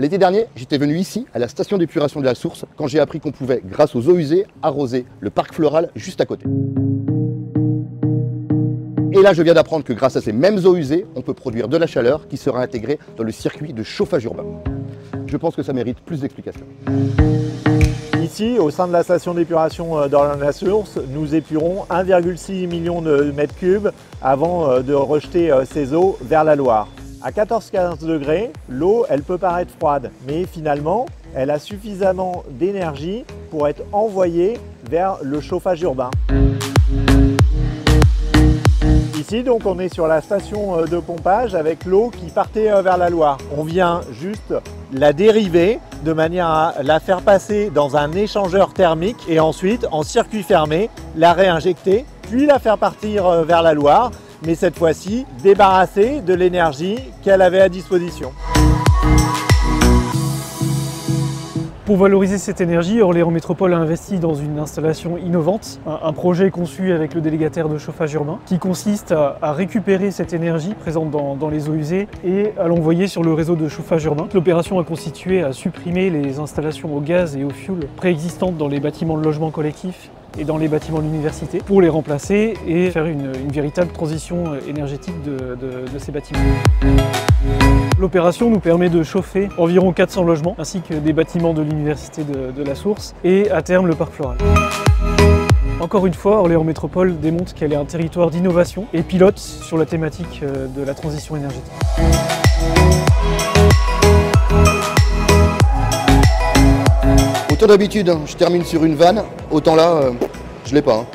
L'été dernier, j'étais venu ici, à la station d'épuration de la Source, quand j'ai appris qu'on pouvait, grâce aux eaux usées, arroser le parc floral juste à côté. Et là, je viens d'apprendre que grâce à ces mêmes eaux usées, on peut produire de la chaleur qui sera intégrée dans le circuit de chauffage urbain. Je pense que ça mérite plus d'explications. Ici, au sein de la station d'épuration d'Orléans-la-Source, nous épurons 1,6 million de mètres cubes avant de rejeter ces eaux vers la Loire. À 14-15 degrés, l'eau, elle peut paraître froide, mais finalement, elle a suffisamment d'énergie pour être envoyée vers le chauffage urbain. Ici, donc, on est sur la station de pompage avec l'eau qui partait vers la Loire. On vient juste la dériver de manière à la faire passer dans un échangeur thermique et ensuite, en circuit fermé, la réinjecter, puis la faire partir vers la Loire, mais cette fois-ci débarrassée de l'énergie qu'elle avait à disposition. Pour valoriser cette énergie, Orléans Métropole a investi dans une installation innovante, un projet conçu avec le délégataire de chauffage urbain qui consiste à récupérer cette énergie présente dans les eaux usées et à l'envoyer sur le réseau de chauffage urbain. L'opération a consisté à supprimer les installations au gaz et au fioul préexistantes dans les bâtiments de logement collectif et dans les bâtiments de l'université pour les remplacer et faire une véritable transition énergétique de ces bâtiments. L'opération nous permet de chauffer environ 400 logements ainsi que des bâtiments de l'université de la Source et à terme le parc floral. Encore une fois, Orléans Métropole démontre qu'elle est un territoire d'innovation et pilote sur la thématique de la transition énergétique. Autant d'habitude, je termine sur une vanne, autant là, je l'ai pas.